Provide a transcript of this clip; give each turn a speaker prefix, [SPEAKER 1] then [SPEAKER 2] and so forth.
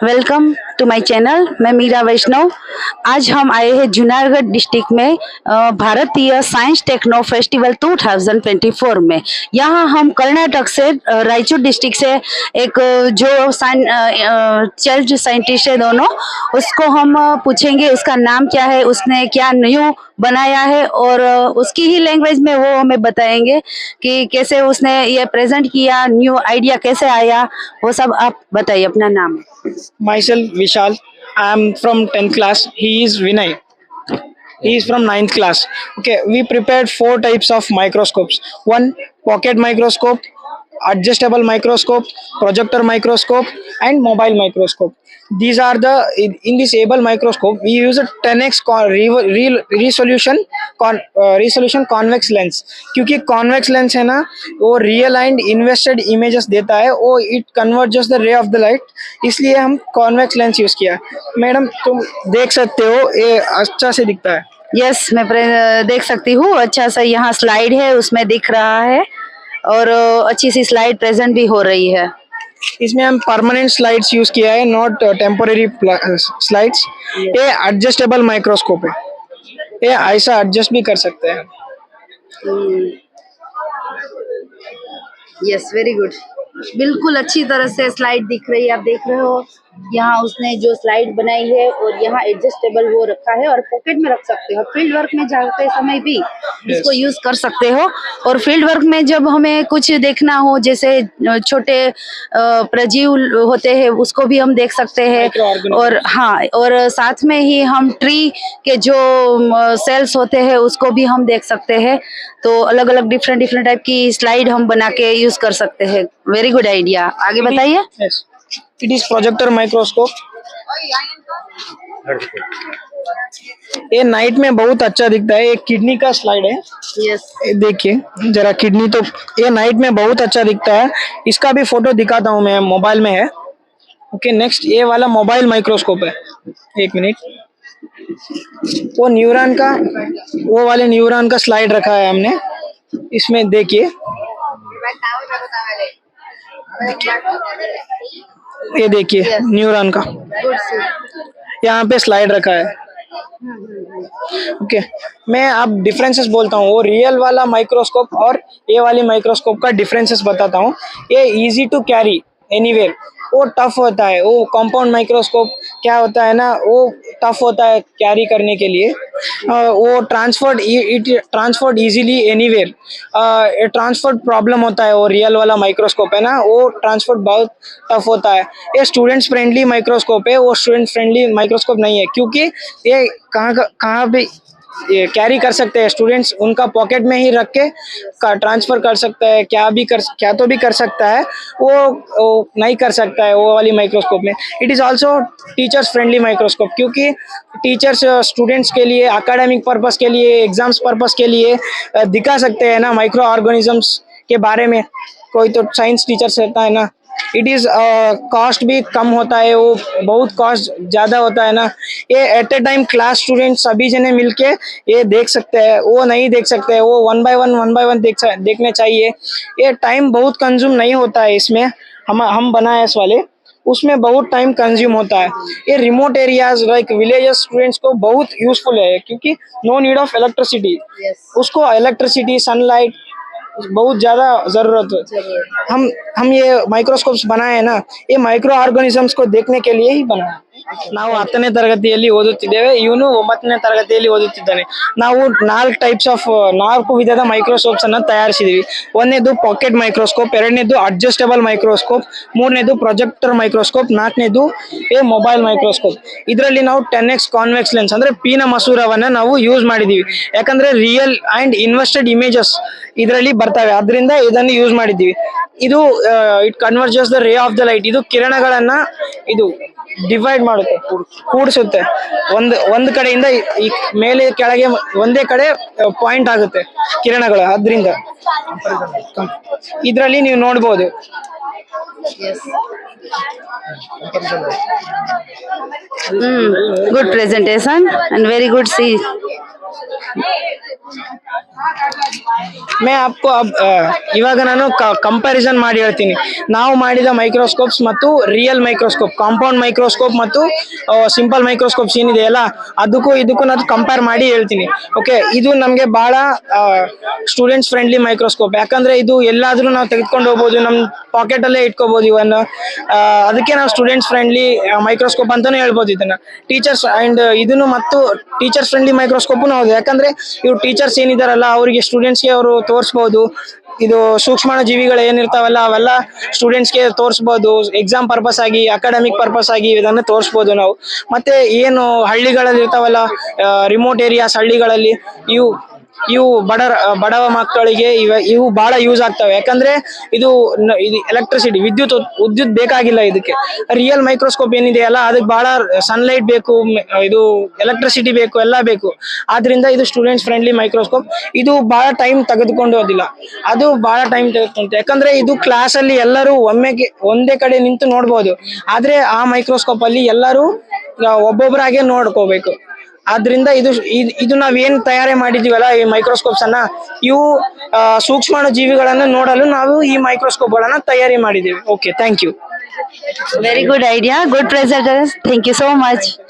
[SPEAKER 1] Welcome to my channel. मैं मीरा वैष्णव। आज हम आए हैं जूनागढ़ डिस्ट्रिक्ट में भारतीय साइंस टेक्नो फेस्टिवल 2024 में। यहाँ हम कर्नाटक से रायचूर डिस्ट्रिक्ट से एक जो चाइल्ड साइंटिस्ट है दोनों, उसको हम पूछेंगे उसका नाम क्या है, उसने क्या न्यू बनाया है, और उसकी ही लैंग्वेज में वो हमें बताएंगे कि कैसे उसने ये प्रेजेंट किया, न्यू आइडिया कैसे आया, वो सब आप बताइए। अपना नाम।
[SPEAKER 2] Myself Vishal. I am from 10th class. He is Vinay. He is from 9th class. Okay, we prepared four types of microscopes. One, pocket microscope, adjustable microscope, projector microscope, and mobile microscope. These are the in this able microscope we use a 10x resolution convex lens. क्योंकि convex lens है ना, वो real and invested images देता है, वो it converts just the ray of the light, इसलिए हम convex lens use किया। मैडम तुम देख सकते हो ये अच्छा से दिखता है।
[SPEAKER 1] यस, मैं देख सकती हूँ। अच्छा सा यहाँ स्लाइड है, उसमें दिख रहा है, और अच्छी सी स्लाइड प्रेजेंट भी हो रही है।
[SPEAKER 2] इसमें हम परमानेंट स्लाइड्स यूज किया है, नॉट टेम्पोररी स्लाइड्स। ये एडजस्टेबल माइक्रोस्कोप है, ये ऐसा एडजस्ट भी कर सकते हैं।
[SPEAKER 1] Yes, very good. बिल्कुल अच्छी तरह से स्लाइड दिख रही है, आप देख रहे हो। यहाँ उसने जो स्लाइड बनाई है, और यहाँ एडजस्टेबल वो रखा है, और पॉकेट में रख सकते हो। फील्ड वर्क में जाते समय भी इसको यूज कर सकते हो। और फील्ड वर्क में जब हमें कुछ देखना हो, जैसे छोटे प्रजीव होते हैं, उसको भी हम देख सकते हैं। और हाँ, और साथ में ही हम ट्री के जो सेल्स होते हैं उसको भी हम देख सकते हैं। तो अलग अलग डिफरेंट टाइप की स्लाइड हम बना के यूज कर सकते हैं। Very good idea. आगे बताइए।
[SPEAKER 2] It is projector microscope. ये नाइट में बहुत अच्छा दिखता है। एक किडनी का स्लाइड है।
[SPEAKER 1] यस,
[SPEAKER 2] देखिए जरा किडनी, तो ये नाइट में बहुत अच्छा दिखता है। इसका भी फोटो दिखाता हूँ मैं, मोबाइल में है। ओके, नेक्स्ट ये वाला मोबाइल माइक्रोस्कोप है। एक मिनट, वो न्यूरॉन का, वो वाले न्यूरॉन का स्लाइड रखा है हमने। इसमें देखिए, ये देखिए न्यूरॉन का यहाँ पे स्लाइड रखा है। ओके, मैं अब डिफरेंसेस बोलता हूँ। वो रियल वाला माइक्रोस्कोप और ये वाली माइक्रोस्कोप का डिफरेंसेस बताता हूँ। ये इजी टू कैरी एनीवेयर, वो टफ होता है। वो कंपाउंड माइक्रोस्कोप क्या होता है ना, वो टफ होता है कैरी करने के लिए। वो transferred easily anywhere, transferred problem होता है। वो रियल वाला माइक्रोस्कोप है ना, वो ट्रांसफर्ड बहुत टफ होता है। ये स्टूडेंट्स फ्रेंडली माइक्रोस्कोप है, वो स्टूडेंट फ्रेंडली माइक्रोस्कोप नहीं है, क्योंकि ये कहाँ भी ये कैरी कर सकते हैं स्टूडेंट्स। उनका पॉकेट में ही रख के ट्रांसफर कर सकता है, क्या तो भी कर सकता है। वो नहीं कर सकता है वो वाली माइक्रोस्कोप में। It is also teachers friendly microscope, क्योंकि टीचर्स स्टूडेंट्स के लिए एकेडमिक पर्पस के लिए, एग्जाम्स पर्पस के लिए दिखा सकते हैं ना माइक्रो ऑर्गेनिजम्स के बारे में। कोई तो साइंस टीचर्स रहता है ना, इट इज़ कॉस्ट भी कम होता है। वो बहुत कॉस्ट ज़्यादा होता है ना। ये at a time class student सभी जने मिलके ये देख सकते हैं, वो नहीं देख सकते हैं। वो वन बाय वन देखने चाहिए। ये टाइम बहुत कंज्यूम नहीं होता है इसमें। हम बनाए इस वाले, उसमें बहुत टाइम कंज्यूम होता है। ये remote areas like villages students को बहुत यूजफुल है, क्योंकि नो नीड ऑफ इलेक्ट्रिसिटी। उसको इलेक्ट्रिसिटी, सनलाइट बहुत ज्यादा जरूरत है। हम ये माइक्रोस्कोप्स बनाए हैं ना, ये माइक्रो ऑर्गेनिजम्स को देखने के लिए ही बनाए। ನಾವು 10ನೇ ತರಗತಿಯಲ್ಲಿ ಓದುತ್ತಿದ್ದೇವೆ, ಇವನು 9ನೇ ತರಗತಿಯಲ್ಲಿ ಓದುತ್ತಿದ್ದಾನೆ। ನಾವು 4 ವಿಧದ ಮೈಕ್ರೋಸ್ಕೋಪ್ಸ್ ಅನ್ನು ತಯಾರಿಸಿದೀವಿ। ಒಂದನೇದು ಪಾಕೆಟ್ ಮೈಕ್ರೋಸ್ಕೋಪ್, ಎರಡನೇದು ಅಡ್ಜಸ್ಟಬಲ್ ಮೈಕ್ರೋಸ್ಕೋಪ್, ಮೂರನೇದು ಪ್ರೊಜೆಕ್ಟರ್ ಮೈಕ್ರೋಸ್ಕೋಪ್, ನಾಲ್ಕನೇದು ಮೊಬೈಲ್ ಮೈಕ್ರೋಸ್ಕೋಪ್। ಇದರಲ್ಲಿ ನಾವು 10x ಕಾನ್ವೆಕ್ಸ್ ಲೆನ್ಸ್ ಅಂದ್ರೆ ಪೀನ ಮಸೂರವನ್ನ ನಾವು ಯೂಸ್ ಮಾಡಿದೀವಿ, ಯಾಕಂದ್ರೆ ರಿಯಲ್ ಅಂಡ್ ಇನ್ವೆಸ್ಟೆಡ್ ಇಮೇಜಸ್ ಇದರಲ್ಲಿ ಬರ್ತವೆ, ಅದರಿಂದ ಇದನ್ನು ಯೂಸ್ ಮಾಡಿದ್ದೀವಿ। ಇದು it converges the ray of the light, ಇದು ಕಿರಣಗಳನ್ನ ಇದು ಡಿವೈಡ್ ಮಾಡುತ್ತೆ, ಕೂಡಿಸುತ್ತೆ। ಒಂದ್ ಕಡೆಯಿಂದ ಈ ಮೇಲೆ ಕೆಳಗೆ ಒಂದೇ ಕಡೆ ಪಾಯಿಂಟ್ ಆಗುತ್ತೆ ಕಿರಣಗಳು, ಅದರಿಂದ ಇದರಲ್ಲಿ ನೀವು ನೋಡಬಹುದು।
[SPEAKER 1] Good presentation and very good see.
[SPEAKER 2] मैं आपको अब ಇವಾಗ ನಾನು ಕಂಪ್ಯಾರಿಸನ್ ಮಾಡಿ ಹೇಳ್ತೀನಿ. ನಾವು ಮಾಡಿದ ಮೈಕ್ರೋಸ್ಕೋಪ್ಸ್ ಮತ್ತು ರಿಯಲ್ ಮೈಕ್ರೋಸ್ಕೋಪ್, ಕಾಂಪೌಂಡ್ ಮೈಕ್ರೋಸ್ಕೋಪ್ ಮತ್ತು ಸಿಂಪಲ್ ಮೈಕ್ರೋಸ್ಕೋಪ್ಸ್ ಏನಿದೆಯಲ್ಲ ಅದಕ್ಕೂ ಇದಕ್ಕೂ ನಾನು ಕಂಪೇರ್ ಮಾಡಿ ಹೇಳ್ತೀನಿ. ಓಕೆ, ಇದು ನಮಗೆ ಬಹಳ ಸ್ಟೂಡೆಂಟ್ಸ್ ಫ್ರೆಂಡ್ಲಿ ಮೈಕ್ರೋಸ್ಕೋಪ್. ಯಾಕಂದ್ರೆ ಇದು ಎಲ್ಲಾದ್ರೂ ನಾವು ತೆಗೆದುಕೊಂಡು ಹೋಗ್ಬೋದು, ನಮ್ಮ ಪಾಕೆಟ್ ಅಲ್ಲೇ ಇಟ್ಕೋಬಹುದು ಇವನ್. ಅದಕ್ಕೆ ನಾವು ಸ್ಟೂಡೆಂಟ್ಸ್ ಫ್ರೆಂಡ್ಲಿ ಮೈಕ್ರೋಸ್ಕೋಪ್ ಅಂತಾನೆ ಹೇಳ್ಬೋದು ಇದನ್ನ. ಟೀಚರ್ಸ್ ಅಂಡ್ ಇದನ್ನು ಮತ್ತು ಟೀಚರ್ಸ್ ಫ್ರೆಂಡ್ಲಿ ಮೈಕ್ರೋಸ್ಕೋಪ್ ಹೌದು. ಯಾಕಂದ್ರೆ ಇವ್ರು ಟೀಚರ್ಸ್ ಏನಿದಾರಲ್ಲ ಅವರಿಗೆ ಸ್ಟೂಡೆಂಟ್ಸ್ಗೆ ಅವರು ತೋರಿಸಬಹುದು. ಇದು ಸೂಕ್ಷ್ಮಾಣು ಜೀವಿಗಳು ಏನಿರ್ತಾವಲ್ಲ ಅವೆಲ್ಲ ಸ್ಟೂಡೆಂಟ್ಸ್ಗೆ ತೋರಿಸಬಹುದು. ಎಕ್ಸಾಮ್ ಪರ್ಪಸ್ ಆಗಿ, ಅಕಾಡೆಮಿಕ್ ಪರ್ಪಸ್ ಆಗಿ ಇದನ್ನ ತೋರಿಸಬಹುದು ನಾವು. ಮತ್ತೆ ಏನು ಹಳ್ಳಿಗಳಲ್ಲಿ ಇರ್ತಾವಲ್ಲ, ರಿಮೋಟ್ ಏರಿಯಾಸ್ ಹಳ್ಳಿಗಳಲ್ಲಿ, ಇವು ಬಡವ ಮಕ್ಕಳಿಗೆ ಇವು ಬಹಳ ಯೂಸ್ ಆಗ್ತವೆ. ಯಾಕಂದ್ರೆ ಇದು ಎಲೆಕ್ಟ್ರಿಸಿಟಿ, ವಿದ್ಯುತ್ ಬೇಕಾಗಿಲ್ಲ ಇದಕ್ಕೆ. ರಿಯಲ್ ಮೈಕ್ರೋಸ್ಕೋಪ್ ಏನಿದೆಯಲ್ಲ ಅದಕ್ಕೆ ಬಹಳ ಸನ್ಲೈಟ್ ಬೇಕು, ಇದು ಎಲೆಕ್ಟ್ರಿಸಿಟಿ ಬೇಕು, ಎಲ್ಲ ಬೇಕು. ಆದ್ರಿಂದ ಇದು ಸ್ಟೂಡೆಂಟ್ಸ್ ಫ್ರೆಂಡ್ಲಿ ಮೈಕ್ರೋಸ್ಕೋಪ್. ಇದು ಬಹಳ ಟೈಮ್ ತೆಗೆದುಕೊಳ್ಳೋದಿಲ್ಲ, ಅದು ಬಹಳ ಟೈಮ್ ತೆಗೆದುಕೊಂತ. ಯಾಕಂದ್ರೆ ಇದು ಕ್ಲಾಸ್ ಅಲ್ಲಿ ಎಲ್ಲರೂ ಒಂದೇ ಕಡೆ ನಿಂತು ನೋಡ್ಬೋದು. ಆದ್ರೆ ಆ ಮೈಕ್ರೋಸ್ಕೋಪ್ ಅಲ್ಲಿ ಎಲ್ಲರೂ ಒಬ್ಬೊಬ್ಬರಾಗೆ ನೋಡ್ಕೋಬೇಕು. ಆದ್ರಿಂದ ಇದು ನಾವೇನ್ ತಯಾರಿ ಮಾಡಿದೀವಲ್ಲ ಈ ಮೈಕ್ರೋಸ್ಕೋಪ್ಸ್ ಅನ್ನ, ಇವು ಸೂಕ್ಷ್ಮಾಣು ಜೀವಿಗಳನ್ನ ನೋಡಲು ನಾವು ಈ ಮೈಕ್ರೋಸ್ಕೋಪ್ ಗಳನ್ನ ತಯಾರಿ ಮಾಡಿದ್ದೀವಿ. Okay, thank you.
[SPEAKER 1] Very good idea, good presenters. Thank you so much.